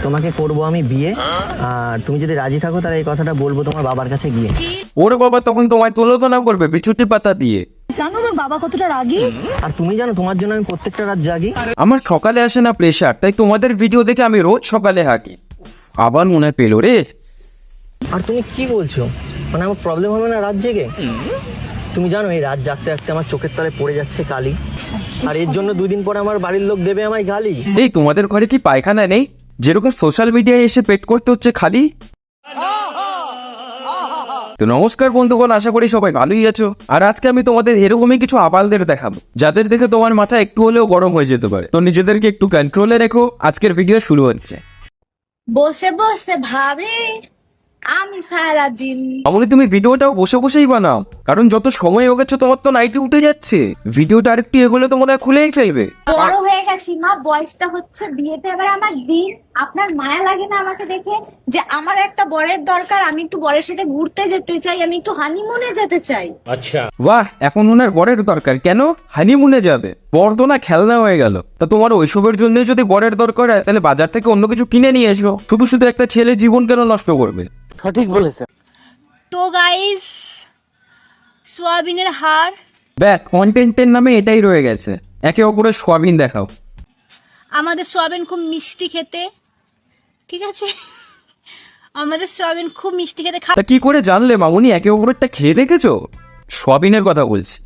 তোমাকে করব আমি বিয়ে, আর তুমি যদি রাজি থাকো তাহলে এই কথাটা বলবো তোমার বাবার কাছে গিয়ে। ওর বাবা তখন তোমায় তুলনা করবে বিছুটি পাতা দিয়ে। জানো আমার বাবা কতটা রাগী? আর তুমি জানো তোমার জন্য আমি প্রত্যেকটা রাত জাগি। আমার সকালে আসে না প্রেশার, তাই তোমাদের ভিডিও দেখে আমি রোজ সকালে হাঁকি। আবার মনে পেলো রে। আর তুমি কি বলছো? মানে আমার প্রবলেম হবে না রাত জেগে? তুমি জানো এই রাত জাগতে জাগতে আমার চোখের তলায় পড়ে যাচ্ছে কালি, আর এর জন্য 2 দিন পরে আমার বাড়ির লোক দেবে আমায় গালি। এই তোমাদের ঘরে কি পায়খানা নেই, যেরকম সোশ্যাল মিডিয়ায় এসে পেট করতে হচ্ছে খালি? তো নমস্কার বন্ধুগণ, আশা করি সবাই ভালোই আছো। আর আজকে আমি তোমাদের এরকমই কিছু আবালদের দেখাবো, যাদের দেখে তোমার মাথা একটু হলেও গরম হয়ে যেতে পারে। তো নিজেদেরকে একটু কন্ট্রোলে রেখো, আজকের ভিডিও শুরু হচ্ছে। বসে বসে ভাবে আমি সারা দিন। আমলে তুমি ভিডিওটাও বসে বসেই বানাও, কারণ যত সময় হয়ে গেছে তোমার তো নাইটে উঠে যাচ্ছে। ভিডিওটা আরেকটু এগোলে তো মনে হয় খুলেই ফেলবে। বড় হয়ে গেছি মা, বয়সটা হচ্ছে, বিয়েতে এবার আমার দিন। আপনার মায়া লাগে না আমাকে দেখে যে আমার একটা বরের দরকার? আমি একটু বরের সাথে ঘুরতে যেতে চাই, আমি একটু হানিমুনে যেতে চাই। বাহ, এখন ওনার বরের দরকার? কেন হানিমুনে যাবে? বর তো না খেলনা হয়ে গেল। তা তোমার ওইসবের জন্য যদি বরের দরকার হয় তাহলে বাজার থেকে অন্য কিছু কিনে নিয়ে এসো। শুধু শুধু একটা ছেলের জীবন কেন নষ্ট করবে? তো গাইস, সোয়াবিনের হার। ব্যাস, কন্টেন্টের নামে এটাই রয়ে গেছে। একে অপরের সোয়াবিন দেখাও। আমাদের সোয়াবিন খুব মিষ্টি খেতে, ঠিক আছে? আমাদের সোয়াবিন খুব মিষ্টি খেতে। তা কি করে জানলে মামুনি একে অপরেরটা খেয়ে দেখেছো? সোয়াবিনের কথা বলছি।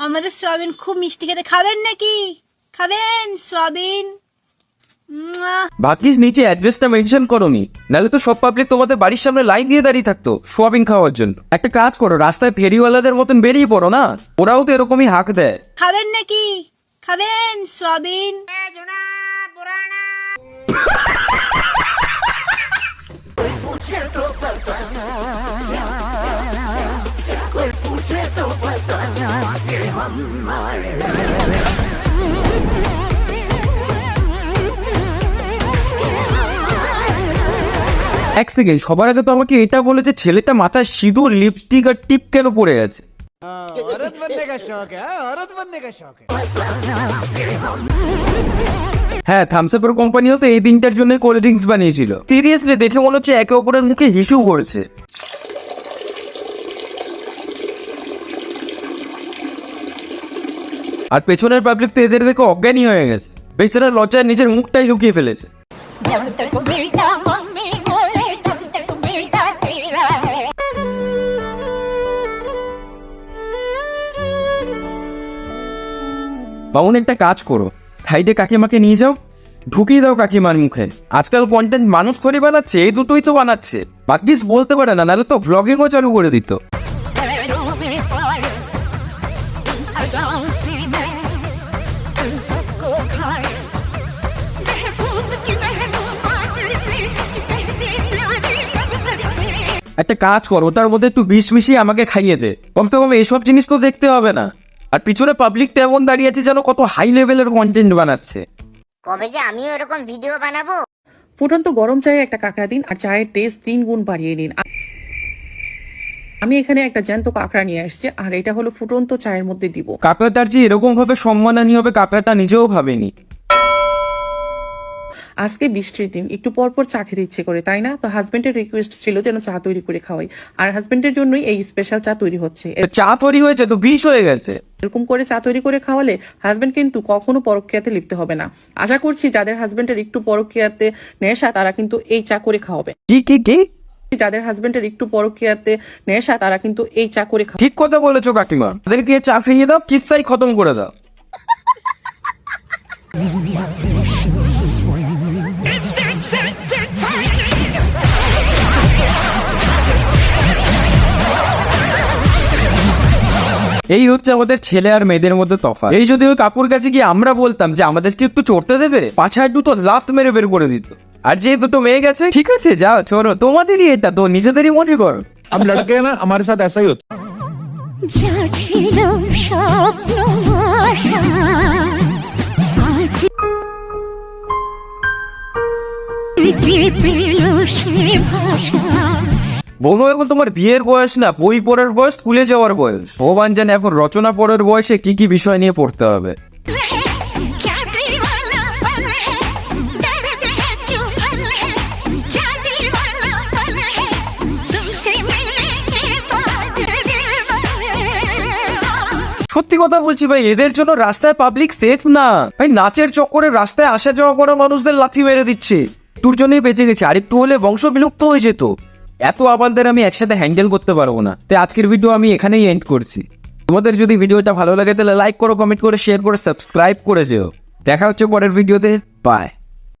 আমাদের সোয়াবিন খুব মিষ্টি খেতে, খাবেন নাকি? খাবেন সোয়াবিন? ভাগ্যিস নিচে অ্যাড্রেসটা মেনশন করোনি, নাহলে তো সব পাবলিক তোমাদের বাড়ির সামনে লাইন দিয়ে দাঁড়িয়ে থাকতো সোয়াবিন খাওয়ার জন্য। একটা কাজ করো, রাস্তায় ফেরিওয়ালাদের মতন বেরিয়ে পড়ো না, ওরাও তো এরকমই হাঁক দেয়। খাবেন নাকি? খাবেন সোয়াবিন? এক সেকেন্ড, সবার আগে তো আমাকে এটা বলে যে ছেলেটা মাথায় সিঁদুর, লিপস্টিক আর টিপ কেন পরে আছে? औरत बनने का शौक है, औरत बनने का शौक है। হ্যাঁ, থামসআপের কোম্পানিও তো এই দিনটার জন্য কোল্ড ড্রিঙ্কস বানিয়েছিল। সিরিয়াসলি দেখে মনে হচ্ছে একে অপরের মুখে হিসু করেছে। আর পেছনের পাবলিক তো এদের দেখে অজ্ঞানী হয়ে গেছে। বেচারা লজ্জায় নিজের মুখটাই লুকিয়ে ফেলেছে। जब तक बेटा मम्मी बोले तब तक बेटा तेरा है। বামুন একটা কাজ করো, সাইডে কাকিমাকে নিয়ে যাও, ঢুকিয়ে দাও কাকিমার মুখে। আজকাল কন্টেন্ট মানুষ করে বানাচ্ছে, এই দুটোই তো বানাচ্ছে। ভাগ্যিস বলতে পারে না, নাহলে তো ব্লগিংও চালু করে দিত। पैरों में पाए हर गाँव से मैं तुम सबको खाए महबूब की महबूब आदर से सच कहते प्यारे कब्र से। একটা কাজ করো, তার মধ্যে একটু বিষ মিশিয়ে আমাকে খাইয়ে দে। কমসে কম এইসব জিনিস তো দেখতে হবে না। আর পিছনে পাবলিক তো এমন দাঁড়িয়ে আছে যেন কত হাই লেভেলের কন্টেন্ট বানাচ্ছে। কবে যে আমিও এরকম ভিডিও বানাবো। ফুটন্ত গরম চায়ে একটা কাঁকড়া দিন আর চায়ের টেস্ট 3 গুণ বাড়িয়ে নিন। আমি এখানে একটা জ্যান্ত কাঁকড়া নিয়ে আসছি, আর এটা হলো ফুটন্ত চায়ের মধ্যে দিব। কাঁকড়াটার যে এরকম ভাবে সম্মানহানি হবে কাঁকড়াটা নিজেও ভাবেনি। আজকে বৃষ্টির দিন, একটু পর পর চা খেতে ইচ্ছে করে, তাই না? তো হাজবেন্ডের রিকোয়েস্ট ছিল যেন চা তৈরি করে খাওয়াই, আর হাজবেন্ডের জন্যই এই স্পেশাল চা তৈরি হচ্ছে। চা তৈরি হয়েছে তো বিষ হয়ে গেছে। এরকম করে চা তৈরি করে খাওয়ালে হাজবেন্ড কিন্তু কখনো পরকীয়াতে লিপ্ত হবে না। আশা করছি যাদের হাজবেন্ডের একটু পরকীয়াতে নেশা তারা কিন্তু এই চা করে খাওয়াবে। কি কি কি? যাদের হাজবেন্ডের একটু পরকীয়াতে নেশা তারা কিন্তু এই চা করে খাওয়াবে। ঠিক কথা বলেছো কাকিমা, তাদেরকে চা খাইয়ে দাও, কিস্সাই খতম করে দাও। এই হচ্ছে আমাদের ছেলে আর মেয়েদের মধ্যে তফাৎ। এই যদি ওই কাকুর কাছে গিয়ে আমরা বলতাম যে আমাদেরকে একটু চড়তে দেবে, পাছায় দুটো লাত মেরে বের করে দিত। আর যে দুটো মেয়ে গেছে, ঠিক আছে যাও ছোড়ো, তোমাদেরই এটা তো নিজেদেরই মনে করো। अब लड़के हैं ना, हमारे साथ ऐसा ही होता है। যাচ্ছিলাম স্বপ্ন আশা আজ পেল সে ভাষা। বলো, এখন তোমার বিয়ের বয়স না, বই পড়ার বয়স, স্কুলে যাওয়ার বয়স। ভগবান জানে এখন রচনা পড়ার বয়সে কি কি বিষয় নিয়ে পড়তে হবে। क्या दिल वाला पल है, दर्द है जो पल है, সত্যি কথা বলছি ভাই, এদের জন্য রাস্তায় পাবলিক সেফ না ভাই। নাচের চক্করে রাস্তায় আসা যাওয়া করা মানুষদের লাথি মেরে দিচ্ছে। তোর জন্যই বেঁচে গেছে, আর একটু হলে বংশ বিলুপ্ত হয়ে যেত। এত আবালদের আমি একসাথে হ্যান্ডেল করতে পারবো না। তাই আজকের ভিডিও আমি এখানেই এন্ড করছি। তোমাদের যদি ভিডিওটা ভালো লাগে তাহলে লাইক করো, কমেন্ট করে, শেয়ার করে, সাবস্ক্রাইব করে যেও। দেখা হচ্ছে পরের ভিডিওতে। বাই।